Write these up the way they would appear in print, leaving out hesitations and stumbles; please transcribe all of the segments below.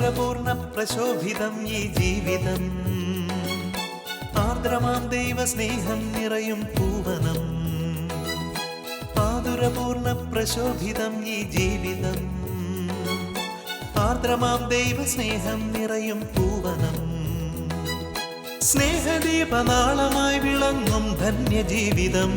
ആതുരപൂർണ പ്രശോഭിതം ഈ ജീവിതം, ആർദ്രമാം ദൈവസ്നേഹം നിറയും പൂവനം. ആതുരപൂർണ പ്രശോഭിതം ഈ ജീവിതം, ആർദ്രമാം ദൈവസ്നേഹം നിറയും പൂവനം. സ്നേഹദീപനാളമായി വിളങ്ങും ധന്യജീവിതം.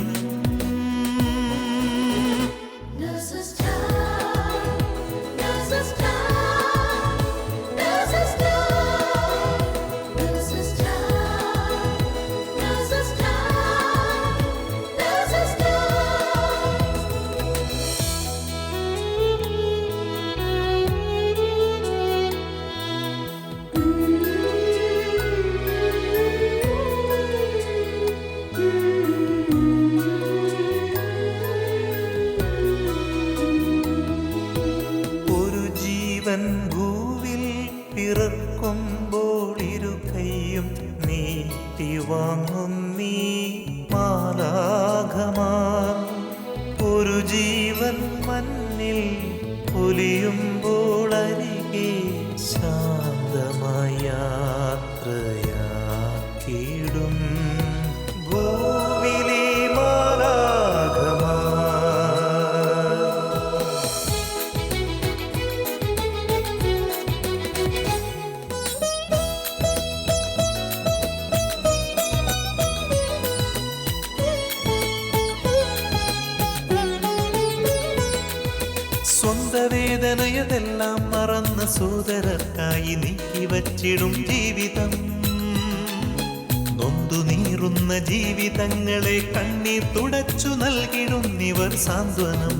ഭൂവിൽ പിറക്കുമ്പോൾ ഇരു കൈയും നീട്ടി വാങ്ങും നീ മാലാഖമാർ. ഒരു ജീവൻ മണ്ണിൽ പൊലിയുമ്പോൾ അരികെ ശാന്തമായ യാത്രയാക്കിയിടും ഭൂവിലെ മാലാഖമാർ. സ്വന്ത വേദനയതെല്ലാം മറന്ന സോദരർക്കായി നീക്കി വച്ചിടും ജീവിതം. നൊന്തു നീറുന്ന ജീവിതങ്ങളെ കണ്ണീർ തുടച്ചു നൽകിടുന്നിവർ സാന്ത്വനം.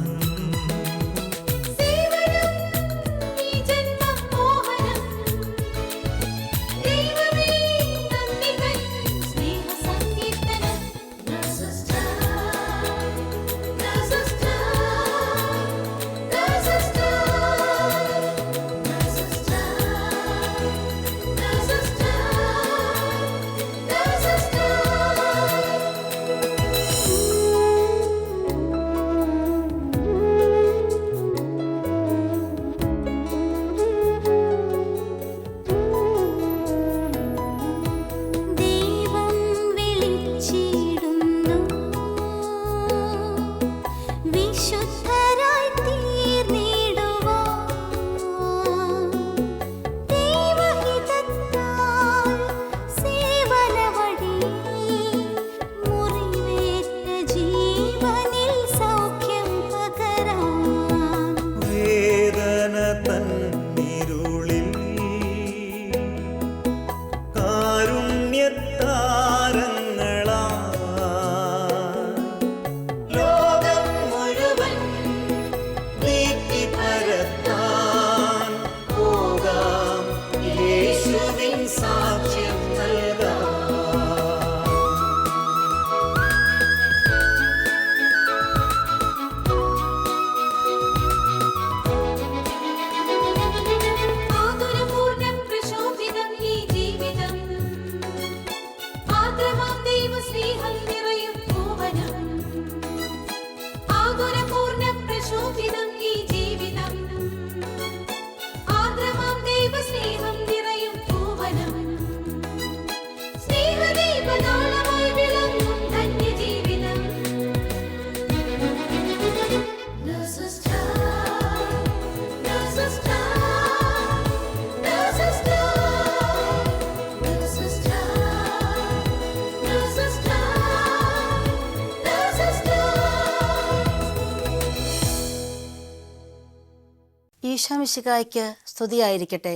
ഈശോമിശിഹായ്ക്ക് സ്തുതിയായിരിക്കട്ടെ.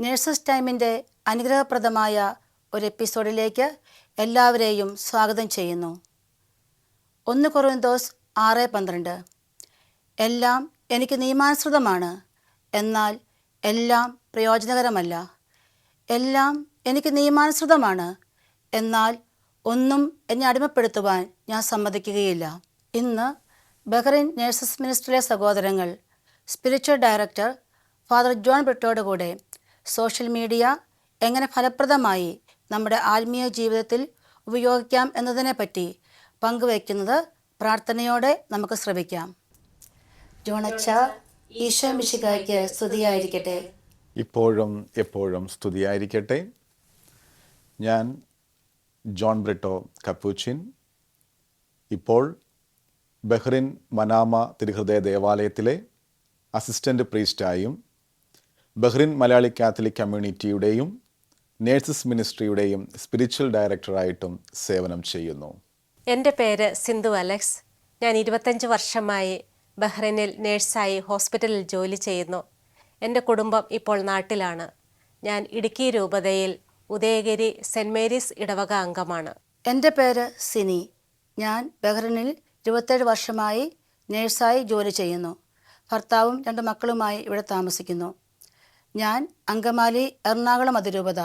നേഴ്സസ് ടൈമിൻ്റെ അനുഗ്രഹപ്രദമായ ഒരു എപ്പിസോഡിലേക്ക് എല്ലാവരെയും സ്വാഗതം ചെയ്യുന്നു. 1 കൊറിന്തോസ് 6:12. എല്ലാം എനിക്ക് നിയമാനുസൃതമാണ്, എന്നാൽ എല്ലാം പ്രയോജനകരമല്ല. എല്ലാം എനിക്ക് നിയമാനുസൃതമാണ്, എന്നാൽ ഒന്നും എന്നെ അടിമപ്പെടുത്തുവാൻ ഞാൻ സമ്മതിക്കുകയില്ല. ഇന്ന് ബഹ്റൈൻ നേഴ്സസ് മിനിസ്ട്രിയിലെ സഹോദരങ്ങൾ സ്പിരിച്വൽ ഡയറക്ടർ ഫാദർ ജോൺ ബ്രിട്ടോയുടെ കൂടെ സോഷ്യൽ മീഡിയ എങ്ങനെ ഫലപ്രദമായി നമ്മുടെ ആത്മീയ ജീവിതത്തിൽ ഉപയോഗിക്കാം എന്നതിനെപ്പറ്റി പങ്കുവയ്ക്കുന്നത് പ്രാർത്ഥനയോടെ നമുക്ക് ശ്രവിക്കാം. ജോണച്ച, ഈശോമിശിഹായ്ക്ക് സ്തുതിയായിരിക്കട്ടെ. ഇപ്പോഴും എപ്പോഴും സ്തുതിയായിരിക്കട്ടെ. ഞാൻ ജോൺ ബ്രിട്ടോ കപ്പൂച്ചിൻ. ഇപ്പോൾ ബഹ്റിൻ മനാമ തിരുഹൃദയ ദേവാലയത്തിലെ അസിസ്റ്റൻ്റ് പ്രീസ്റ്റായും ബഹ്റിൻ മലയാളി കാത്തലിക് കമ്മ്യൂണിറ്റിയുടെയും നേഴ്സസ് മിനിസ്ട്രിയുടെയും സ്പിരിച്വൽ ഡയറക്ടറായിട്ടും സേവനം ചെയ്യുന്നു. എൻ്റെ പേര് സിന്ധു അലക്സ്. ഞാൻ 25 വർഷമായി ബഹ്റൈനിൽ നേഴ്സായി ഹോസ്പിറ്റലിൽ ജോലി ചെയ്യുന്നു. എൻ്റെ കുടുംബം ഇപ്പോൾ നാട്ടിലാണ്. ഞാൻ ഇടുക്കി രൂപതയിൽ ഉദയഗിരി സെൻറ് മേരീസ് ഇടവക അംഗമാണ്. എൻ്റെ പേര് സിനി. ഞാൻ ബഹ്റിനിൽ 27 വർഷമായി നേഴ്സായി ജോലി ചെയ്യുന്നു. ഭർത്താവും 2 മക്കളുമായി ഇവിടെ താമസിക്കുന്നു. ഞാൻ അങ്കമാലി എറണാകുളം അതിരൂപത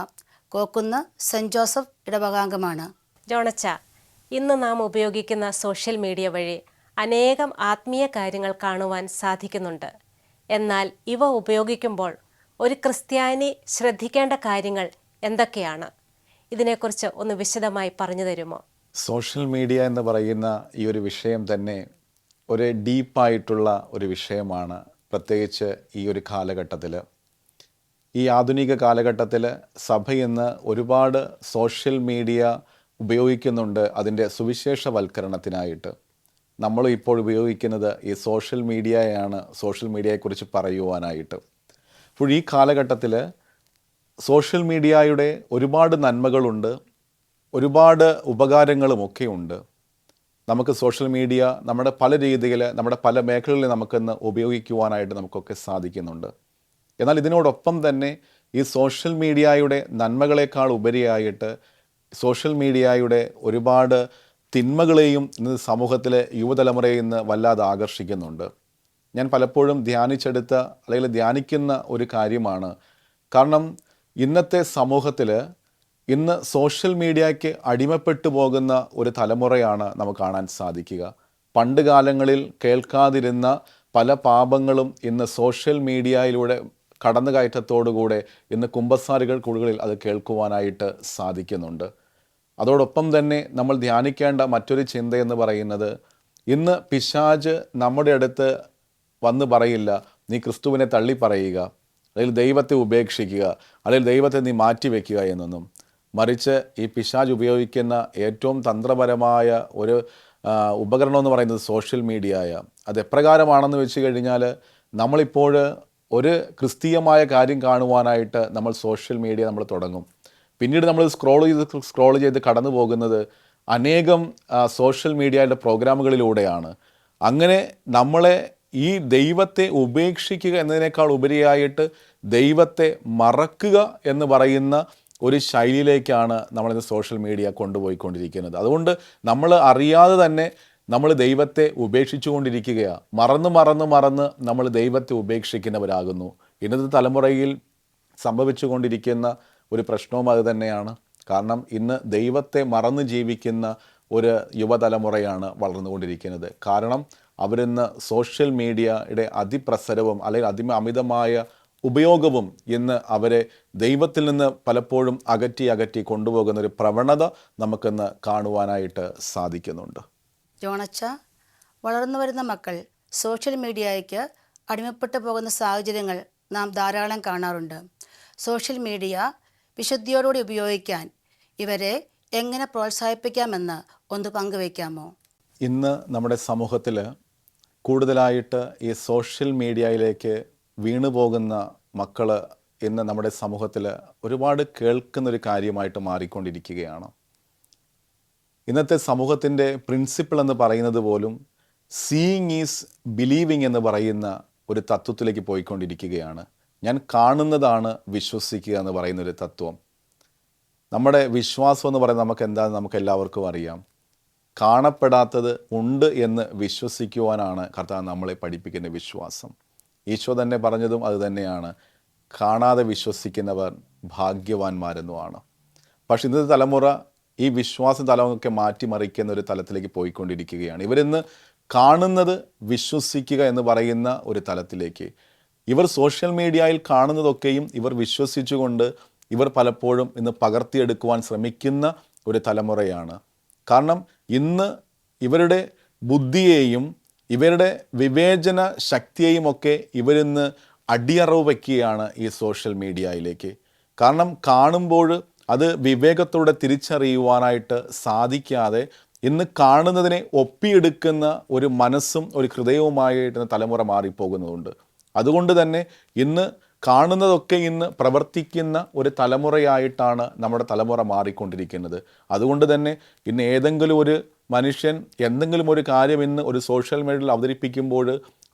കോക്കുന്ന് സെൻറ് ജോസഫ് ഇടവകാംഗമാണ്. ജോണച്ച, ഇന്ന് നാം ഉപയോഗിക്കുന്ന സോഷ്യൽ മീഡിയ വഴി അനേകം ആത്മീയ കാര്യങ്ങൾ കാണുവാൻ സാധിക്കുന്നുണ്ട്. എന്നാൽ ഇവ ഉപയോഗിക്കുമ്പോൾ ഒരു ക്രിസ്ത്യാനി ശ്രദ്ധിക്കേണ്ട കാര്യങ്ങൾ എന്തൊക്കെയാണ്? ഇതിനെക്കുറിച്ച് ഒന്ന് വിശദമായി പറഞ്ഞു തരുമോ? സോഷ്യൽ മീഡിയ എന്ന് പറയുന്ന ഈ ഒരു വിഷയം തന്നെ ഒരു ഡീപ്പായിട്ടുള്ള ഒരു വിഷയമാണ്. പ്രത്യേകിച്ച് ഈ ഒരു കാലഘട്ടത്തിൽ, ഈ ആധുനിക കാലഘട്ടത്തിൽ സഭ ഇന്ന് ഒരുപാട് സോഷ്യൽ മീഡിയ ഉപയോഗിക്കുന്നുണ്ട് അതിൻ്റെ സുവിശേഷവൽക്കരണത്തിനായിട്ട്. നമ്മൾ ഇപ്പോൾ ഉപയോഗിക്കുന്നത് ഈ സോഷ്യൽ മീഡിയയാണ്, സോഷ്യൽ മീഡിയയെക്കുറിച്ച് പറയുവാനായിട്ട്. അപ്പോൾ ഈ കാലഘട്ടത്തിൽ സോഷ്യൽ മീഡിയയുടെ ഒരുപാട് നന്മകളുണ്ട്, ഒരുപാട് ഉപകാരങ്ങളുമൊക്കെ ഉണ്ട്. നമുക്ക് സോഷ്യൽ മീഡിയ നമ്മുടെ പല രീതിയിൽ, നമ്മുടെ പല മേഖലകളിൽ നമുക്കിന്ന് ഉപയോഗിക്കുവാനായിട്ട് നമുക്കൊക്കെ സാധിക്കുന്നുണ്ട്. എന്നാൽ ഇതിനോടൊപ്പം തന്നെ ഈ സോഷ്യൽ മീഡിയയുടെ നന്മകളെക്കാൾ ഉപരിയായിട്ട് സോഷ്യൽ മീഡിയയുടെ ഒരുപാട് തിന്മകളെയും ഇന്ന് സമൂഹത്തിലെ യുവതലമുറയെ ഇന്ന് വല്ലാതെ ആകർഷിക്കുന്നുണ്ട്. ഞാൻ പലപ്പോഴും ധ്യാനിച്ചെടുത്ത അല്ലെങ്കിൽ ധ്യാനിക്കുന്ന ഒരു കാര്യമാണ്. കാരണം ഇന്നത്തെ സമൂഹത്തിൽ ഇന്ന് സോഷ്യൽ മീഡിയയ്ക്ക് അടിമപ്പെട്ടു പോകുന്ന ഒരു തലമുറയാണ് നമുക്ക് കാണാൻ സാധിക്കുക. പണ്ട് കാലങ്ങളിൽ കേൾക്കാതിരുന്ന പല പാപങ്ങളും ഇന്ന് സോഷ്യൽ മീഡിയയിലൂടെ കടന്നുകയറ്റത്തോടുകൂടെ ഇന്ന് കുമ്പസാരികൾക്കുള്ളിൽ അത് കേൾക്കുവാനായിട്ട് സാധിക്കുന്നുണ്ട്. അതോടൊപ്പം തന്നെ നമ്മൾ ധ്യാനിക്കേണ്ട മറ്റൊരു ചിന്തയെന്ന് പറയുന്നത്, ഇന്ന് പിശാച് നമ്മുടെ അടുത്ത് വന്ന് പറയില്ല നീ ക്രിസ്തുവിനെ തള്ളി പറയുക, അല്ലെങ്കിൽ ദൈവത്തെ ഉപേക്ഷിക്കുക, അല്ലെങ്കിൽ ദൈവത്തെ നീ മാറ്റിവെക്കുക എന്നൊന്നും. മറിച്ച് ഈ പിശാച് ഉപയോഗിക്കുന്ന ഏറ്റവും തന്ത്രപരമായ ഒരു ഉപകരണം എന്ന് പറയുന്നത് സോഷ്യൽ മീഡിയയ. അത് എപ്രകാരമാണെന്ന് വെച്ച് കഴിഞ്ഞാൽ, നമ്മളിപ്പോൾ ഒരു ക്രിസ്തീയമായ കാര്യം കാണുവാനായിട്ട് നമ്മൾ സോഷ്യൽ മീഡിയ നമ്മൾ തുടങ്ങും. പിന്നീട് നമ്മൾ സ്ക്രോൾ ചെയ്ത് കടന്നു പോകുന്നത് അനേകം സോഷ്യൽ മീഡിയയുടെ പ്രോഗ്രാമുകളിലൂടെയാണ്. അങ്ങനെ നമ്മളെ ഈ ദൈവത്തെ ഉപേക്ഷിക്കുക എന്നതിനേക്കാൾ ഉപരിയായിട്ട് ദൈവത്തെ മറക്കുക എന്ന് പറയുന്ന ഒരു ശൈലിയിലേക്കാണ് നമ്മളിന്ന് സോഷ്യൽ മീഡിയ കൊണ്ടുപോയിക്കൊണ്ടിരിക്കുന്നത്. അതുകൊണ്ട് നമ്മൾ അറിയാതെ തന്നെ നമ്മൾ ദൈവത്തെ ഉപേക്ഷിച്ചു കൊണ്ടിരിക്കുകയാണ്. മറന്ന് നമ്മൾ ദൈവത്തെ ഉപേക്ഷിക്കുന്നവരാകുന്നു. ഇന്നത്തെ തലമുറയിൽ സംഭവിച്ചു കൊണ്ടിരിക്കുന്ന ഒരു പ്രശ്നവും അത് തന്നെയാണ്. കാരണം ഇന്ന് ദൈവത്തെ മറന്ന് ജീവിക്കുന്ന ഒരു യുവതലമുറയാണ് വളർന്നുകൊണ്ടിരിക്കുന്നത്. കാരണം അവരിന്ന് സോഷ്യൽ മീഡിയയുടെ അതിപ്രസരവും അല്ലെങ്കിൽ അമിതമായ ഉപയോഗവും ഇന്ന് അവരെ ദൈവത്തിൽ നിന്ന് പലപ്പോഴും അകറ്റി കൊണ്ടുപോകുന്ന ഒരു പ്രവണത നമുക്കിന്ന് കാണുവാനായിട്ട് സാധിക്കുന്നുണ്ട്. ജോണച്ച, വളർന്നു വരുന്ന മക്കൾ സോഷ്യൽ മീഡിയയ്ക്ക് അടിമപ്പെട്ടു പോകുന്ന സാഹചര്യങ്ങൾ നാം ധാരാളം കാണാറുണ്ട്. സോഷ്യൽ മീഡിയ വിശുദ്ധിയോടുകൂടി ഉപയോഗിക്കാൻ ഇവരെ എങ്ങനെ പ്രോത്സാഹിപ്പിക്കാമെന്ന് ഒന്ന് പങ്കുവയ്ക്കാമോ? ഇന്ന് നമ്മുടെ സമൂഹത്തിൽ കൂടുതലായിട്ട് ഈ സോഷ്യൽ മീഡിയയിലേക്ക് വീണുപോകുന്ന മക്കൾ ഇന്ന് നമ്മുടെ സമൂഹത്തിൽ ഒരുപാട് കേൾക്കുന്നൊരു കാര്യമായിട്ട് മാറിക്കൊണ്ടിരിക്കുകയാണ്. ഇന്നത്തെ സമൂഹത്തിൻ്റെ പ്രിൻസിപ്പിൾ എന്ന് പറയുന്നത് പോലും സീയിങ് ഈസ് ബിലീവിങ് എന്ന് പറയുന്ന ഒരു തത്വത്തിലേക്ക് പോയിക്കൊണ്ടിരിക്കുകയാണ്. ഞാൻ കാണുന്നതാണ് വിശ്വസിക്കുക എന്ന് പറയുന്നൊരു തത്വം. നമ്മുടെ വിശ്വാസം എന്ന് പറയുന്നത് നമുക്ക് എല്ലാവർക്കും അറിയാം. കാണപ്പെടാത്തത് ഉണ്ട് എന്ന് വിശ്വസിക്കുവാനാണ് കർത്താവ് നമ്മളെ പഠിപ്പിക്കുന്ന വിശ്വാസം. ഈശോ തന്നെ പറഞ്ഞതും അത് തന്നെയാണ്, കാണാതെ വിശ്വസിക്കുന്നവർ ഭാഗ്യവാന്മാരെന്നുമാണ്. പക്ഷെ ഇന്നത്തെ തലമുറ ഈ വിശ്വാസ തലമൊക്കെ മാറ്റിമറിക്കുന്ന ഒരു തലത്തിലേക്ക് പോയിക്കൊണ്ടിരിക്കുകയാണ്. ഇവരിന്ന് കാണുന്നത് വിശ്വസിക്കുക എന്ന് പറയുന്ന ഒരു തലത്തിലേക്ക്, ഇവർ സോഷ്യൽ മീഡിയയിൽ കാണുന്നതൊക്കെയും ഇവർ വിശ്വസിച്ചുകൊണ്ട് ഇവർ പലപ്പോഴും ഇന്ന് പകർത്തിയെടുക്കുവാൻ ശ്രമിക്കുന്ന ഒരു തലമുറയാണ്. കാരണം ഇന്ന് ഇവരുടെ ബുദ്ധിയെയും ഇവരുടെ വിവേചന ശക്തിയെയും ഒക്കെ ഇവരിന്ന് അടിയറവ് വയ്ക്കുകയാണ് ഈ സോഷ്യൽ മീഡിയയിലേക്ക്. കാരണം കാണുമ്പോൾ അത് വിവേകത്തോടെ തിരിച്ചറിയുവാനായിട്ട് സാധിക്കാതെ ഇന്ന് കാണുന്നതിനെ ഒപ്പിയെടുക്കുന്ന ഒരു മനസ്സും ഒരു ഹൃദയവുമായിട്ട് തലമുറ മാറിപ്പോകുന്നതുണ്ട്. അതുകൊണ്ട് തന്നെ ഇന്ന് കാണുന്നതൊക്കെ ഇന്ന് പ്രവർത്തിക്കുന്ന ഒരു തലമുറയായിട്ടാണ് നമ്മുടെ തലമുറ മാറിക്കൊണ്ടിരിക്കുന്നത്. അതുകൊണ്ട് തന്നെ ഇന്ന് ഏതെങ്കിലും ഒരു മനുഷ്യൻ എന്തെങ്കിലും ഒരു കാര്യം ഇന്ന് ഒരു സോഷ്യൽ മീഡിയയിൽ അവതരിപ്പിക്കുമ്പോൾ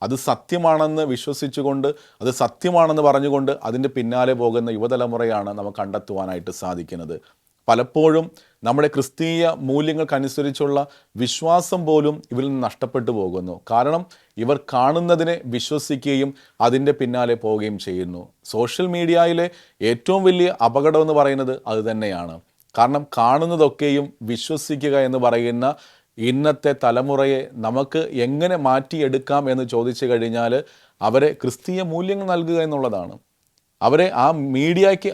അത് സത്യമാണെന്ന് വിശ്വസിച്ചുകൊണ്ട് അത് സത്യമാണെന്ന് പറഞ്ഞുകൊണ്ട് അതിൻ്റെ പിന്നാലെ പോകുന്ന യുവതലമുറയാണ് നമുക്ക് കണ്ടെത്തുവാനായിട്ട് സാധിക്കുന്നത്. പലപ്പോഴും നമ്മുടെ ക്രിസ്തീയ മൂല്യങ്ങൾക്കനുസരിച്ചുള്ള വിശ്വാസം പോലും ഇവരിൽ നിന്ന് നഷ്ടപ്പെട്ടു പോകുന്നു. കാരണം ഇവർ കാണുന്നതിനെ വിശ്വസിക്കുകയും അതിൻ്റെ പിന്നാലെ പോവുകയും ചെയ്യുന്നു. സോഷ്യൽ മീഡിയയിലെ ഏറ്റവും വലിയ അപകടം എന്ന് പറയുന്നത് അത് തന്നെയാണ്. കാരണം കാണുന്നതൊക്കെയും വിശ്വസിക്കുക എന്ന് പറയുന്ന ഇന്നത്തെ തലമുറയെ നമുക്ക് എങ്ങനെ മാറ്റിയെടുക്കാം എന്ന് ചോദിച്ചു കഴിഞ്ഞാൽ അവരെ ക്രിസ്തീയ മൂല്യങ്ങൾ നൽകുക എന്നുള്ളതാണ്. അവരെ ആ മീഡിയയ്ക്ക്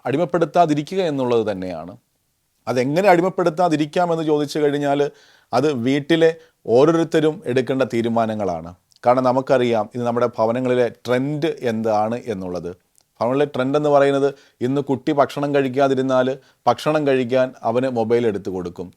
അടിമപ്പെടുത്താതിരിക്കുക എന്നുള്ളത് തന്നെയാണ്. അതെങ്ങനെ അടിമപ്പെടുത്താതിരിക്കാമെന്ന് ചോദിച്ചു കഴിഞ്ഞാൽ അത് വീട്ടിലെ ഓരോരുത്തരും എടുക്കേണ്ട തീരുമാനങ്ങളാണ്. കാരണം നമുക്കറിയാം ഇന്ന് നമ്മുടെ ഭവനങ്ങളിലെ ട്രെൻഡ് എന്താണ് എന്നുള്ളത്. ഭവനങ്ങളിലെ ട്രെൻഡ് എന്ന് പറയുന്നത് ഇന്ന് കുട്ടി ഭക്ഷണം കഴിക്കാതിരുന്നാൽ ഭക്ഷണം കഴിക്കാൻ അവന് മൊബൈൽ എടുത്ത് കൊടുക്കും.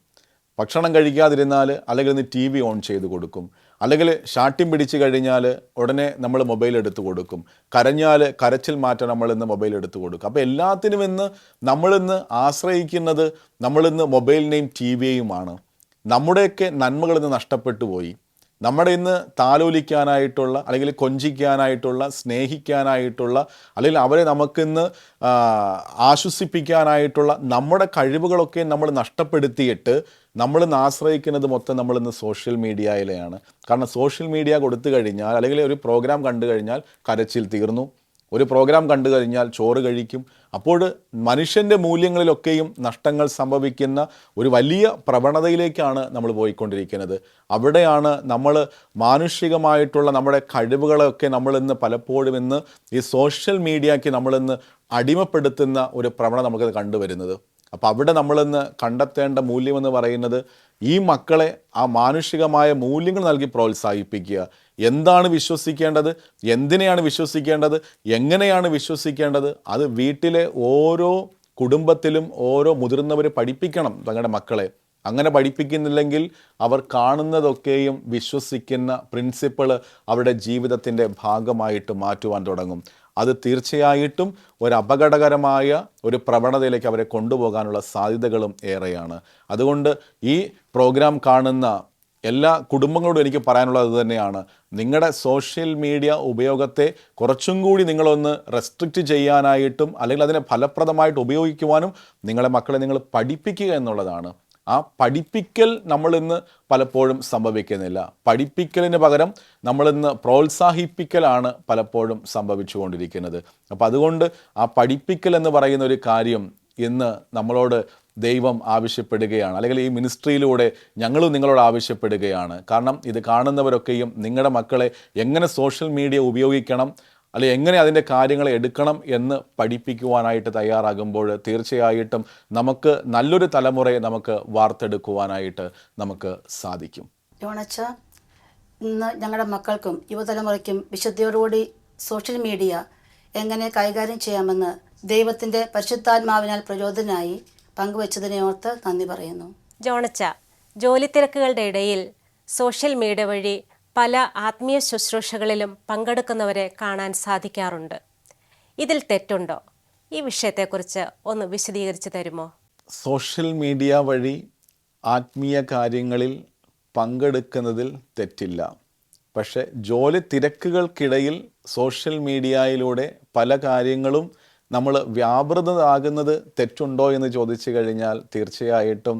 ഭക്ഷണം കഴിക്കാതിരുന്നാൽ അല്ലെങ്കിൽ ഇന്ന് ടി വി ഓൺ ചെയ്ത് കൊടുക്കും. അല്ലെങ്കിൽ ശാഠ്യം പിടിച്ചു കഴിഞ്ഞാൽ ഉടനെ നമ്മൾ മൊബൈൽ എടുത്ത് കൊടുക്കും. കരഞ്ഞാൽ കരച്ചിൽ മാറ്റാൻ നമ്മളിന്ന് മൊബൈൽ എടുത്ത് കൊടുക്കും. അപ്പോൾ എല്ലാത്തിനും ഇന്ന് നമ്മളിന്ന് ആശ്രയിക്കുന്നത് നമ്മളിന്ന് മൊബൈലിനെയും ടി വിയെയുമാണ്. നമ്മുടെയൊക്കെ നന്മകളിന്ന് നഷ്ടപ്പെട്ടു പോയി. നമ്മുടെ ഇന്ന് താലോലിക്കാനായിട്ടുള്ള അല്ലെങ്കിൽ കൊഞ്ചിക്കാനായിട്ടുള്ള സ്നേഹിക്കാനായിട്ടുള്ള അല്ലെങ്കിൽ അവരെ നമുക്കിന്ന് ആശ്വസിപ്പിക്കാനായിട്ടുള്ള നമ്മുടെ കഴിവുകളൊക്കെ നമ്മൾ നഷ്ടപ്പെടുത്തിയിട്ട് നമ്മളിന്ന് ആശ്രയിക്കുന്നത് മൊത്തം നമ്മളിന്ന് സോഷ്യൽ മീഡിയയിലെയാണ്. കാരണം സോഷ്യൽ മീഡിയ കൊടുത്തു കഴിഞ്ഞാൽ അല്ലെങ്കിൽ ഒരു പ്രോഗ്രാം കണ്ടു കഴിഞ്ഞാൽ കരച്ചിൽ തീർന്നു, ഒരു പ്രോഗ്രാം കണ്ടു കഴിഞ്ഞാൽ ചോറ് കഴിക്കും. അപ്പോൾ മനുഷ്യൻ്റെ മൂല്യങ്ങളിലൊക്കെയും നഷ്ടങ്ങൾ സംഭവിക്കുന്ന ഒരു വലിയ പ്രവണതയിലേക്കാണ് നമ്മൾ പോയിക്കൊണ്ടിരിക്കുന്നത്. അവിടെയാണ് നമ്മൾ മാനുഷികമായിട്ടുള്ള നമ്മുടെ കഴിവുകളൊക്കെ നമ്മളിന്ന് പലപ്പോഴും ഇന്ന് ഈ സോഷ്യൽ മീഡിയയ്ക്ക് നമ്മളിന്ന് അടിമപ്പെടുത്തുന്ന ഒരു പ്രവണത നമുക്കത് കണ്ടുവരുന്നത്. അപ്പോൾ അവിടെ നമ്മളിന്ന് കണ്ടെത്തേണ്ട മൂല്യമെന്ന് പറയുന്നത് ഈ മക്കളെ ആ മാനുഷികമായ മൂല്യങ്ങൾ നൽകി പ്രോത്സാഹിപ്പിക്കുക. എന്താണ് വിശ്വസിക്കേണ്ടത്, എന്തിനെയാണ് വിശ്വസിക്കേണ്ടത്, എങ്ങനെയാണ് വിശ്വസിക്കേണ്ടത്, അത് വീട്ടിലെ ഓരോ കുടുംബത്തിലും ഓരോ മുതിർന്നവർ പഠിപ്പിക്കണം തങ്ങളുടെ മക്കളെ. അങ്ങനെ പഠിപ്പിക്കുന്നില്ലെങ്കിൽ അവർ കാണുന്നതൊക്കെയും വിശ്വസിക്കുന്ന പ്രിൻസിപ്പിൾ അവരുടെ ജീവിതത്തിൻ്റെ ഭാഗമായിട്ട് മാറ്റുവാൻ തുടങ്ങും. അത് തീർച്ചയായിട്ടും ഒരു അപകടകരമായ ഒരു പ്രവണതയിലേക്ക് അവരെ കൊണ്ടുപോകാനുള്ള സാധ്യതകളും ഏറെയാണ്. അതുകൊണ്ട് ഈ പ്രോഗ്രാം കാണുന്ന എല്ലാ കുടുംബങ്ങളോടും എനിക്ക് പറയാനുള്ളത് തന്നെയാണ്. നിങ്ങളുടെ സോഷ്യൽ മീഡിയ ഉപയോഗത്തെ കുറച്ചും കൂടി നിങ്ങളൊന്ന് റെസ്ട്രിക്റ്റ് ചെയ്യാനായിട്ടും അല്ലെങ്കിൽ അതിനെ ഫലപ്രദമായിട്ട് ഉപയോഗിക്കുവാനും നിങ്ങളെ മക്കളെ നിങ്ങൾ പഠിപ്പിക്കുക എന്നുള്ളതാണ്. ആ പഠിപ്പിക്കൽ നമ്മളിന്ന് പലപ്പോഴും സംഭവിക്കുന്നില്ല. പഠിപ്പിക്കലിന് പകരം നമ്മളിന്ന് പ്രോത്സാഹിപ്പിക്കലാണ് പലപ്പോഴും സംഭവിച്ചുകൊണ്ടിരിക്കുന്നത്. അപ്പോൾ അതുകൊണ്ട് ആ പഠിപ്പിക്കൽ എന്ന് പറയുന്ന ഒരു കാര്യം ഇന്ന് നമ്മളോട് ദൈവം ആവശ്യപ്പെടുകയാണ്, അല്ലെങ്കിൽ ഈ മിനിസ്ട്രിയിലൂടെ ഞങ്ങളും നിങ്ങളോട് ആവശ്യപ്പെടുകയാണ്. കാരണം ഇത് കാണുന്നവരൊക്കെയും നിങ്ങളുടെ മക്കളെ എങ്ങനെ സോഷ്യൽ മീഡിയ ഉപയോഗിക്കണം അല്ലെങ്കിൽ എങ്ങനെ അതിൻ്റെ കാര്യങ്ങളെ എടുക്കണം എന്ന് പഠിപ്പിക്കുവാനായിട്ട് തയ്യാറാകുമ്പോൾ തീർച്ചയായിട്ടും നമുക്ക് നല്ലൊരു തലമുറയെ നമുക്ക് വാർത്തെടുക്കുവാനായിട്ട് നമുക്ക് സാധിക്കും. ജോണച്ച, ഇന്ന് ഞങ്ങളുടെ മക്കൾക്കും യുവതലമുറയ്ക്കും വിശുദ്ധിയോടുകൂടി സോഷ്യൽ മീഡിയ എങ്ങനെ കൈകാര്യം ചെയ്യാമെന്ന് ദൈവത്തിൻ്റെ പരിശുദ്ധാത്മാവിനാൽ പ്രചോദനായി പങ്കുവച്ചതിനെ ഓർത്ത് നന്ദി പറയുന്നു. ജോണച്ച, ജോലി തിരക്കുകളുടെ ഇടയിൽ സോഷ്യൽ മീഡിയ വഴി പല ആത്മീയ ശുശ്രൂഷകളിലും പങ്കെടുക്കുന്നവരെ കാണാൻ സാധിക്കാറുണ്ട്. ഇതിൽ തെറ്റുണ്ടോ? ഈ വിഷയത്തെക്കുറിച്ച് ഒന്ന് വിശദീകരിച്ച് തരുമോ? സോഷ്യൽ മീഡിയ വഴി ആത്മീയ കാര്യങ്ങളിൽ പങ്കെടുക്കുന്നതിൽ തെറ്റില്ല. പക്ഷേ ജോലി തിരക്കുകൾക്കിടയിൽ സോഷ്യൽ മീഡിയയിലൂടെ പല കാര്യങ്ങളും നമ്മൾ വ്യാപൃതമാകുന്നത് തെറ്റുണ്ടോ എന്ന് ചോദിച്ചു കഴിഞ്ഞാൽ തീർച്ചയായിട്ടും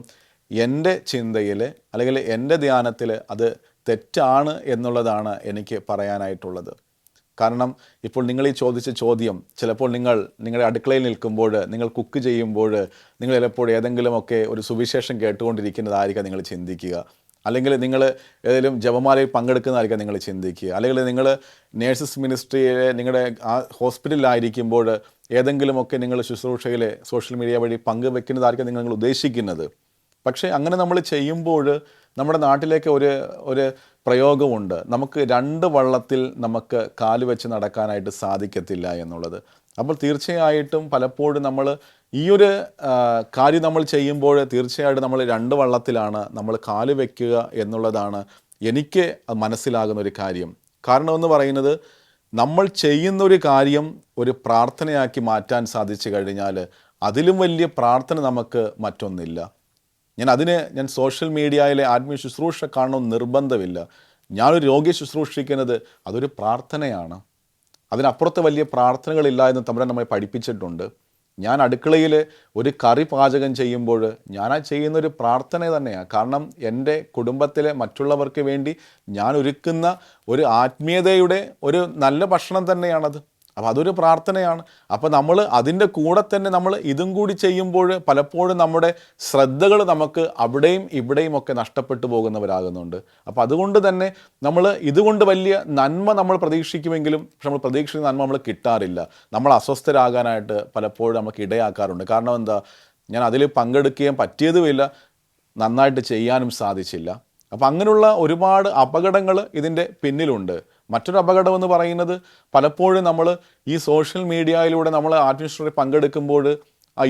എൻ്റെ ചിന്തയിൽ അല്ലെങ്കിൽ എൻ്റെ ധ്യാനത്തിൽ അത് തെറ്റാണ് എന്നുള്ളതാണ് എനിക്ക് പറയാനായിട്ടുള്ളത്. കാരണം ഇപ്പോൾ നിങ്ങൾ ഈ ചോദിച്ച ചോദ്യം ചിലപ്പോൾ നിങ്ങളുടെ അടുക്കളയിൽ നിൽക്കുമ്പോൾ, നിങ്ങൾ കുക്ക് ചെയ്യുമ്പോൾ, നിങ്ങൾ ചിലപ്പോൾ ഏതെങ്കിലുമൊക്കെ ഒരു സുവിശേഷം കേട്ടുകൊണ്ടിരിക്കുന്നതായിരിക്കാം നിങ്ങൾ ചിന്തിക്കുക. അല്ലെങ്കിൽ നിങ്ങൾ ഏതെങ്കിലും ജപമാലയിൽ പങ്കെടുക്കുന്നതായിരിക്കാം നിങ്ങൾ ചിന്തിക്കുക. അല്ലെങ്കിൽ നിങ്ങൾ നേഴ്സസ് മിനിസ്ട്രിയിലെ നിങ്ങളുടെ ആ ഹോസ്പിറ്റലിലായിരിക്കുമ്പോൾ ഏതെങ്കിലുമൊക്കെ നിങ്ങൾ ശുശ്രൂഷയിലെ സോഷ്യൽ മീഡിയ വഴി പങ്കുവെക്കുന്നതായിരിക്കും നിങ്ങൾ ഉദ്ദേശിക്കുന്നത്. പക്ഷേ അങ്ങനെ നമ്മൾ ചെയ്യുമ്പോൾ നമ്മുടെ നാട്ടിലേക്ക് ഒരു പ്രയോഗമുണ്ട്, നമുക്ക് 2 വള്ളത്തിൽ നമുക്ക് കാല് വെച്ച് നടക്കാനായിട്ട് സാധിക്കത്തില്ല എന്നുള്ളത്. അപ്പോൾ തീർച്ചയായിട്ടും പലപ്പോഴും നമ്മൾ ഈ ഒരു കാര്യം നമ്മൾ ചെയ്യുമ്പോൾ തീർച്ചയായിട്ടും നമ്മൾ 2 വള്ളത്തിലാണ് നമ്മൾ കാല് വയ്ക്കുക എന്നുള്ളതാണ് എനിക്ക് മനസ്സിലാകുന്ന ഒരു കാര്യം. കാരണം എന്ന് പറയുന്നത്, നമ്മൾ ചെയ്യുന്നൊരു കാര്യം ഒരു പ്രാർത്ഥനയാക്കി മാറ്റാൻ സാധിച്ചു കഴിഞ്ഞാൽ അതിലും വലിയ പ്രാർത്ഥന നമുക്ക് മറ്റൊന്നില്ല. ഞാൻ സോഷ്യൽ മീഡിയയിലെ ആത്മീയ ശുശ്രൂഷ കാണണമെന്ന് നിർബന്ധമില്ല. ഞാനൊരു രോഗിയെ ശുശ്രൂഷിക്കുന്നത് അതൊരു പ്രാർത്ഥനയാണ്. അതിനപ്പുറത്ത് വലിയ പ്രാർത്ഥനകളില്ല എന്ന് തമ്പുരാൻ നമ്മെ പഠിപ്പിച്ചിട്ടുണ്ട്. ഞാൻ അടുക്കളയിൽ ഒരു കറി പാചകം ചെയ്യുമ്പോൾ ഞാൻ ചെയ്യുന്നൊരു പ്രാർത്ഥന തന്നെയാണ്. കാരണം എൻ്റെ കുടുംബത്തിലെ മറ്റുള്ളവർക്ക് വേണ്ടി ഞാൻ ഒരുക്കുന്ന ഒരു ആത്മീയതയുടെ ഒരു നല്ല ഭക്ഷണം തന്നെയാണത്. അപ്പോൾ അതൊരു പ്രാർത്ഥനയാണ്. അപ്പോൾ നമ്മൾ അതിൻ്റെ കൂടെ തന്നെ നമ്മൾ ഇതും കൂടി ചെയ്യുമ്പോൾ പലപ്പോഴും നമ്മുടെ ശ്രദ്ധകൾ നമുക്ക് അവിടെയും ഇവിടെയും ഒക്കെ നഷ്ടപ്പെട്ടു പോകുന്നവരാകുന്നുണ്ട്. അപ്പോൾ അതുകൊണ്ട് തന്നെ നമ്മൾ ഇതുകൊണ്ട് വലിയ നന്മ നമ്മൾ പ്രതീക്ഷിക്കുമെങ്കിലും പക്ഷെ നമ്മൾ പ്രതീക്ഷിക്കുന്ന നന്മ നമ്മൾ കിട്ടാറില്ല. നമ്മൾ അസ്വസ്ഥരാകാനായിട്ട് പലപ്പോഴും നമുക്ക് ഇടയാക്കാറുണ്ട്. കാരണം എന്താ, ഞാൻ അതിൽ പങ്കെടുക്കുകയും പറ്റിയതുമില്ല, നന്നായിട്ട് ചെയ്യാനും സാധിച്ചില്ല. അപ്പോൾ അങ്ങനെയുള്ള ഒരുപാട് അപകടങ്ങൾ ഇതിൻ്റെ പിന്നിലുണ്ട്. മറ്റൊരു അപകടം എന്ന് പറയുന്നത്, പലപ്പോഴും നമ്മൾ ഈ സോഷ്യൽ മീഡിയയിലൂടെ നമ്മൾ ആത്മീയശുശ്രൂഷയിൽ പങ്കെടുക്കുമ്പോൾ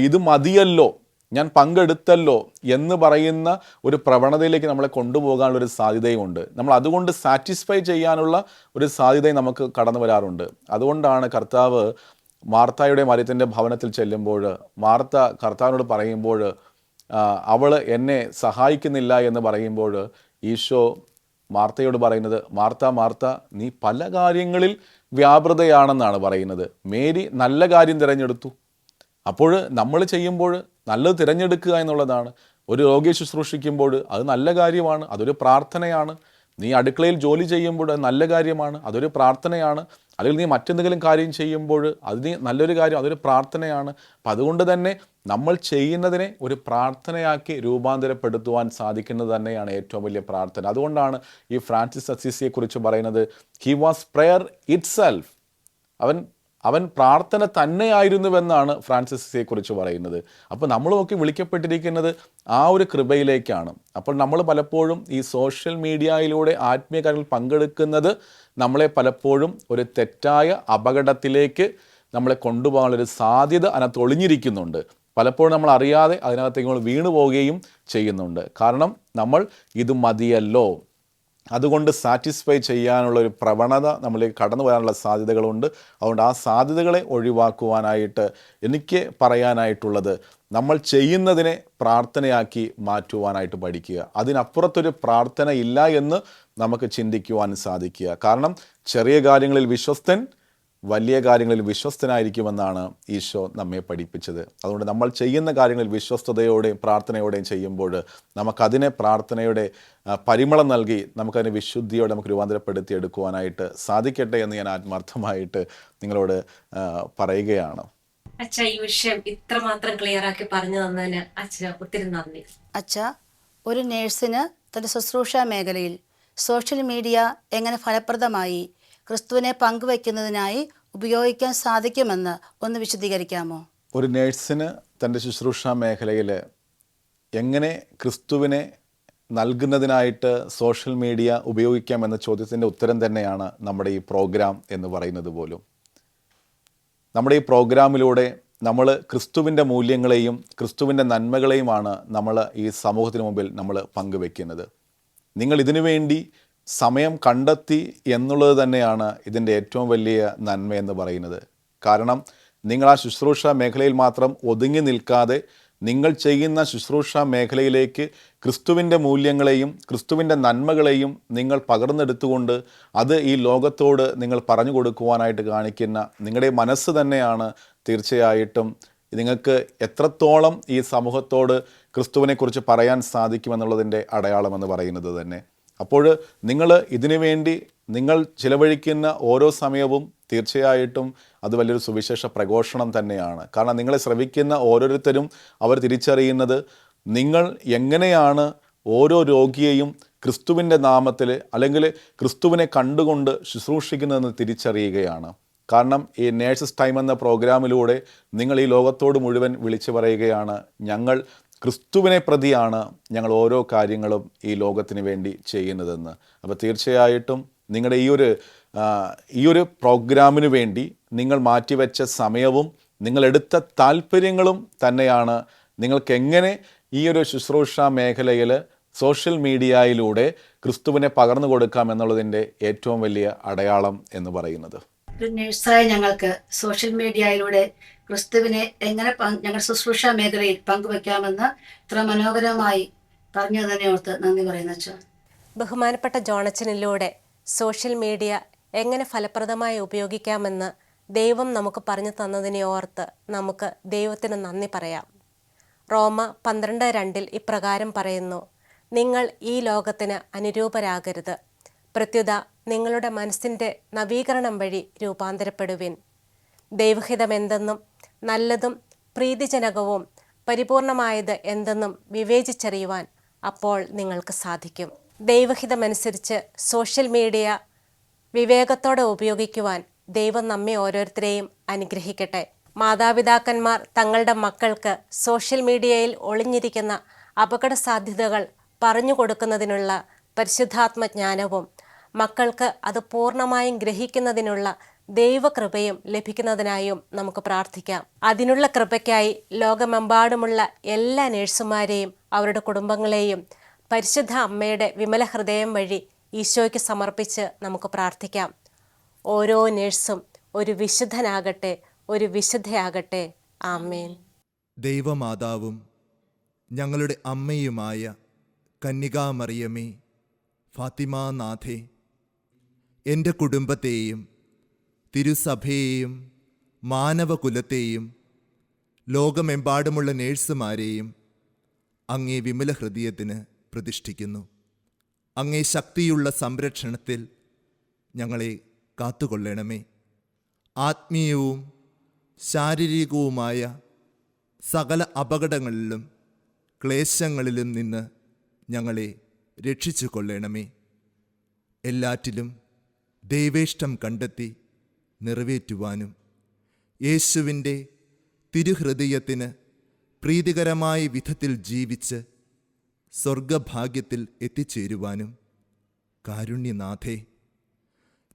ഇത് മതിയല്ലോ, ഞാൻ പങ്കെടുത്തല്ലോ എന്ന് പറയുന്ന ഒരു പ്രവണതയിലേക്ക് നമ്മളെ കൊണ്ടുപോകാനുള്ളൊരു സാധ്യതയുമുണ്ട്. നമ്മൾ അതുകൊണ്ട് സാറ്റിസ്ഫൈ ചെയ്യാനുള്ള ഒരു സാധ്യതയും നമുക്ക് കടന്നു വരാറുണ്ട്. അതുകൊണ്ടാണ് കർത്താവ് മാർത്തായുടെ മറിയത്തിൻ്റെ ഭവനത്തിൽ ചെല്ലുമ്പോൾ മാർത്ത കർത്താവിനോട് പറയുമ്പോൾ അവൾ എന്നെ സഹായിക്കുന്നില്ല എന്ന് പറയുമ്പോൾ ഈശോ മാർത്തയോട് പറയുന്നത്, മാർത്ത മാർത്ത, നീ പല കാര്യങ്ങളിൽ വ്യാപൃതയാണെന്നാണ് പറയുന്നത്. മേരി നല്ല കാര്യം തിരഞ്ഞെടുത്തു. അപ്പോൾ നമ്മൾ ചെയ്യുമ്പോൾ നല്ലത് തിരഞ്ഞെടുക്കുക എന്നുള്ളതാണ്. ഒരു രോഗിയെ ശുശ്രൂഷിക്കുമ്പോൾ അത് നല്ല കാര്യമാണ്, അതൊരു പ്രാർത്ഥനയാണ്. നീ അടുക്കളയിൽ ജോലി ചെയ്യുമ്പോൾ അത് നല്ല കാര്യമാണ്, അതൊരു പ്രാർത്ഥനയാണ്. അല്ലെങ്കിൽ നീ മറ്റെന്തെങ്കിലും കാര്യം ചെയ്യുമ്പോൾ അത് നീ നല്ലൊരു കാര്യം, അതൊരു പ്രാർത്ഥനയാണ്. അപ്പം അതുകൊണ്ട് തന്നെ നമ്മൾ ചെയ്യുന്നതിനെ ഒരു പ്രാർത്ഥനയാക്കി രൂപാന്തരപ്പെടുത്തുവാൻ സാധിക്കുന്നത് തന്നെയാണ് ഏറ്റവും വലിയ പ്രാർത്ഥന. അതുകൊണ്ടാണ് ഈ ഫ്രാൻസിസ് അസീസിയെക്കുറിച്ച് പറയുന്നത്, he was prayer it self. അവൻ പ്രാർത്ഥന തന്നെയായിരുന്നുവെന്നാണ് ഫ്രാൻസിസ് അസീസിയെക്കുറിച്ച് പറയുന്നത്. അപ്പോൾ നമ്മളുമൊക്കെ വിളിക്കപ്പെട്ടിരിക്കുന്നത് ആ ഒരു കൃപയിലേക്കാണ്. അപ്പോൾ നമ്മൾ പലപ്പോഴും ഈ സോഷ്യൽ മീഡിയയിലൂടെ ആത്മീയ കാര്യങ്ങളിൽ പങ്കെടുക്കുന്നത് നമ്മളെ പലപ്പോഴും ഒരു തെറ്റായ അപകടത്തിലേക്ക് നമ്മളെ കൊണ്ടുപോകാനുള്ളൊരു സാധ്യത അതിനകത്ത് ഒളിഞ്ഞിരിക്കുന്നുണ്ട്. പലപ്പോഴും നമ്മൾ അറിയാതെ അതിനകത്തേക്ക് നമ്മൾ വീണു പോവുകയും ചെയ്യുന്നുണ്ട്. കാരണം നമ്മൾ ഇത് മതിയല്ലോ, അതുകൊണ്ട് സാറ്റിസ്ഫൈ ചെയ്യാനുള്ള ഒരു പ്രവണത നമ്മളിലേക്ക് കടന്നു വരാനുള്ള സാധ്യതകളുണ്ട്. അതുകൊണ്ട് ആ സാധ്യതകളെ ഒഴിവാക്കുവാനായിട്ട് എനിക്ക് പറയാനായിട്ടുള്ളത്, നമ്മൾ ചെയ്യുന്നതിനെ പ്രാർത്ഥനയാക്കി മാറ്റുവാനായിട്ട് പഠിക്കുക. അതിനപ്പുറത്തൊരു പ്രാർത്ഥന ഇല്ല എന്ന് നമുക്ക് ചിന്തിക്കുവാൻ സാധിക്കുക. കാരണം ചെറിയ കാര്യങ്ങളിൽ വിശ്വസ്തൻ വലിയ കാര്യങ്ങളിൽ വിശ്വസ്തനായിരിക്കുമെന്നാണ് ഈശോ നമ്മെ പഠിപ്പിച്ചത്. അതുകൊണ്ട് നമ്മൾ ചെയ്യുന്ന കാര്യങ്ങളിൽ വിശ്വസ്തയോടെയും പ്രാർത്ഥനയോടെയും ചെയ്യുമ്പോൾ നമുക്കതിനെ പ്രാർത്ഥനയുടെ പരിമളം നൽകി നമുക്കതിനെ വിശുദ്ധിയോടെ നമുക്ക് രൂപാന്തരപ്പെടുത്തി എടുക്കുവാനായിട്ട് സാധിക്കട്ടെ എന്ന് ഞാൻ ആത്മാർത്ഥമായിട്ട് നിങ്ങളോട് പറയുകയാണ്. അച്ഛ, ഈ വിഷയം ഇത്രമാത്രം ക്ലിയർ ആക്കി പറഞ്ഞു തന്നതിന് അച്ഛന് ഒത്തിരി നന്ദി. അച്ഛ, ഒരു നേഴ്സിന് തൻ്റെ ശുശ്രൂഷ മേഖലയിൽ സോഷ്യൽ മീഡിയ എങ്ങനെ ഫലപ്രദമായി ക്രിസ്തുവിനെ പങ്കുവയ്ക്കുന്നതിനായി ഉപയോഗിക്കാൻ സാധിക്കുമെന്ന് ഒന്ന് വിശദീകരിക്കാമോ? ഒരു നേഴ്സിന് തൻ്റെ ശുശ്രൂഷ മേഖലയിൽ എങ്ങനെ ക്രിസ്തുവിനെ നൽകുന്നതിനായിട്ട് സോഷ്യൽ മീഡിയ ഉപയോഗിക്കാമെന്ന ചോദ്യത്തിൻ്റെ ഉത്തരം തന്നെയാണ് നമ്മുടെ ഈ പ്രോഗ്രാം എന്ന് പറയുന്നത് പോലും. നമ്മുടെ ഈ പ്രോഗ്രാമിലൂടെ നമ്മൾ ക്രിസ്തുവിൻ്റെ മൂല്യങ്ങളെയും ക്രിസ്തുവിൻ്റെ നന്മകളെയുമാണ് നമ്മൾ ഈ സമൂഹത്തിന് മുമ്പിൽ നമ്മൾ പങ്കുവെക്കുന്നത്. നിങ്ങൾ ഇതിനു വേണ്ടി സമയം കണ്ടെത്തി എന്നുള്ളത് തന്നെയാണ് ഇതിൻ്റെ ഏറ്റവും വലിയ നന്മയെന്ന് പറയുന്നത്. കാരണം നിങ്ങൾ ആ ശുശ്രൂഷ മേഖലയിൽ മാത്രം ഒതുങ്ങി നിൽക്കാതെ നിങ്ങൾ ചെയ്യുന്ന ശുശ്രൂഷ മേഖലയിലേക്ക് ക്രിസ്തുവിൻ്റെ മൂല്യങ്ങളെയും ക്രിസ്തുവിൻ്റെ നന്മകളെയും നിങ്ങൾ പകർന്നെടുത്തുകൊണ്ട് അത് ഈ ലോകത്തോട് നിങ്ങൾ പറഞ്ഞു കൊടുക്കുവാനായിട്ട് കാണിക്കുന്ന നിങ്ങളുടെ മനസ്സ് തന്നെയാണ് തീർച്ചയായിട്ടും നിങ്ങൾക്ക് എത്രത്തോളം ഈ സമൂഹത്തോട് ക്രിസ്തുവിനെക്കുറിച്ച് പറയാൻ സാധിക്കുമെന്നുള്ളതിൻ്റെ അടയാളമെന്ന് പറയുന്നത് തന്നെ. അപ്പോൾ നിങ്ങൾ ഇതിനു വേണ്ടി നിങ്ങൾ ചിലവഴിക്കുന്ന ഓരോ സമയവും തീർച്ചയായിട്ടും അത് വലിയൊരു സുവിശേഷ പ്രഘോഷണം തന്നെയാണ്. കാരണം നിങ്ങളെ ശ്രവിക്കുന്ന ഓരോരുത്തരും അവർ തിരിച്ചറിയുന്നത് നിങ്ങൾ എങ്ങനെയാണ് ഓരോ രോഗിയെയും ക്രിസ്തുവിൻ്റെ നാമത്തിൽ അല്ലെങ്കിൽ ക്രിസ്തുവിനെ കണ്ടുകൊണ്ട് ശുശ്രൂഷിക്കുന്നതെന്ന് തിരിച്ചറിയുകയാണ്. കാരണം ഈ നേഴ്സസ് ടൈം എന്ന പ്രോഗ്രാമിലൂടെ നിങ്ങൾ ഈ ലോകത്തോട് മുഴുവൻ വിളിച്ചു പറയുകയാണ്, ഞങ്ങൾ ക്രിസ്തുവിനെ പ്രതിയാണ് ഞങ്ങൾ ഓരോ കാര്യങ്ങളും ഈ ലോകത്തിന് വേണ്ടി ചെയ്യുന്നതെന്ന്. അപ്പോൾ തീർച്ചയായിട്ടും നിങ്ങളുടെ ഈ ഒരു പ്രോഗ്രാമിന് വേണ്ടി നിങ്ങൾ മാറ്റിവെച്ച സമയവും നിങ്ങളെടുത്ത താല്പര്യങ്ങളും തന്നെയാണ് നിങ്ങൾക്ക് എങ്ങനെ ഈ ഒരു ശുശ്രൂഷ മേഖലയിൽ സോഷ്യൽ മീഡിയയിലൂടെ ക്രിസ്തുവിനെ പകർന്നു കൊടുക്കാം എന്നുള്ളതിൻ്റെ ഏറ്റവും വലിയ അടയാളം എന്ന് പറയുന്നത്. ഒരു നേഴ്സായ ഞങ്ങൾക്ക് സോഷ്യൽ മീഡിയയിലൂടെ ക്രിസ്തുവിനെ എങ്ങനെ ഞങ്ങളുടെ ശുശ്രൂഷ മേഖലയിൽ പങ്കുവെക്കാമെന്ന് ഇത്ര മനോഹരമായി പറഞ്ഞു തന്നെ ഓർത്ത് നന്ദി പറയുന്നു അച്ഛൻ. ബഹുമാനപ്പെട്ട ജോണച്ചനിലൂടെ സോഷ്യൽ മീഡിയ എങ്ങനെ ഫലപ്രദമായി ഉപയോഗിക്കാമെന്ന് ദൈവം നമുക്ക് പറഞ്ഞു തന്നതിനെ ഓർത്ത് നമുക്ക് ദൈവത്തിന് നന്ദി പറയാം. റോമ 12:2 ഇപ്രകാരം പറയുന്നു, നിങ്ങൾ ഈ ലോകത്തിന് അനുരൂപരാകരുത്, പ്രത്യുത നിങ്ങളുടെ മനസ്സിൻ്റെ നവീകരണം വഴി രൂപാന്തരപ്പെടുവിൻ. ദൈവഹിതമെന്തെന്നും നല്ലതും പ്രീതിജനകവും പരിപൂർണമായത് എന്തെന്നും വിവേചിച്ചറിയുവാൻ അപ്പോൾ നിങ്ങൾക്ക് സാധിക്കും. ദൈവഹിതമനുസരിച്ച് സോഷ്യൽ മീഡിയ വിവേകത്തോടെ ഉപയോഗിക്കുവാൻ ദൈവം നമ്മെ ഓരോരുത്തരെയും അനുഗ്രഹിക്കട്ടെ. മാതാപിതാക്കന്മാർ തങ്ങളുടെ മക്കൾക്ക് സോഷ്യൽ മീഡിയയിൽ ഒളിഞ്ഞിരിക്കുന്ന അപകട സാധ്യതകൾ പറഞ്ഞു കൊടുക്കുന്നതിനുള്ള പരിശുദ്ധാത്മജ്ഞാനവും മക്കൾക്ക് അത് പൂർണ്ണമായും ഗ്രഹിക്കുന്നതിനുള്ള ദൈവകൃപയും ലഭിക്കുന്നതിനായും നമുക്ക് പ്രാർത്ഥിക്കാം. അതിനുള്ള കൃപയ്ക്കായി ലോകമെമ്പാടുമുള്ള എല്ലാ നേഴ്സുമാരെയും അവരുടെ കുടുംബങ്ങളെയും പരിശുദ്ധ അമ്മയുടെ വിമല ഹൃദയം വഴി ഈശോയ്ക്ക് സമർപ്പിച്ച് നമുക്ക് പ്രാർത്ഥിക്കാം. ഓരോ നേഴ്സും ഒരു വിശുദ്ധനാകട്ടെ, ഒരു വിശുദ്ധയാകട്ടെ. ആമേൻ. ദൈവമാതാവും ഞങ്ങളുടെ അമ്മയുമായ കന്യകാമറിയമേ, ഫാത്തിമാനാഥേ, എൻ്റെ കുടുംബത്തെയും തിരുസഭയെയും മാനവകുലത്തെയും ലോകമെമ്പാടുമുള്ള നേഴ്സുമാരെയും അങ്ങേ വിമല ഹൃദയത്തിന് പ്രതിഷ്ഠിക്കുന്നു. അങ്ങേ ശക്തിയുള്ള സംരക്ഷണത്തിൽ ഞങ്ങളെ കാത്തുകൊള്ളണമേ. ആത്മീയവും ശാരീരികവുമായ സകല അപകടങ്ങളിലും ക്ലേശങ്ങളിലും നിന്ന് ഞങ്ങളെ രക്ഷിച്ചു കൊള്ളണമേ. എല്ലാറ്റിലും ദൈവേഷ്ടം കണ്ടെത്തി നിറവേറ്റുവാനും യേശുവിൻ്റെ തിരുഹൃദയത്തിന് പ്രീതികരമായ വിധത്തിൽ ജീവിച്ച് സ്വർഗഭാഗ്യത്തിൽ എത്തിച്ചേരുവാനും കാരുണ്യനാഥേ,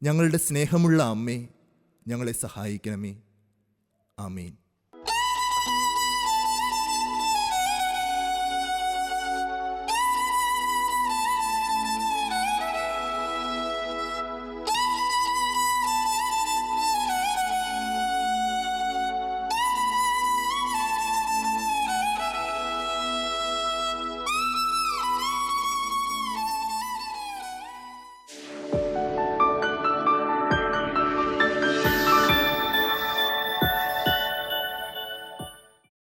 ഞങ്ങളുടെ സ്നേഹമുള്ള അമ്മേ, ഞങ്ങളെ സഹായിക്കണമേ. ആമേൻ.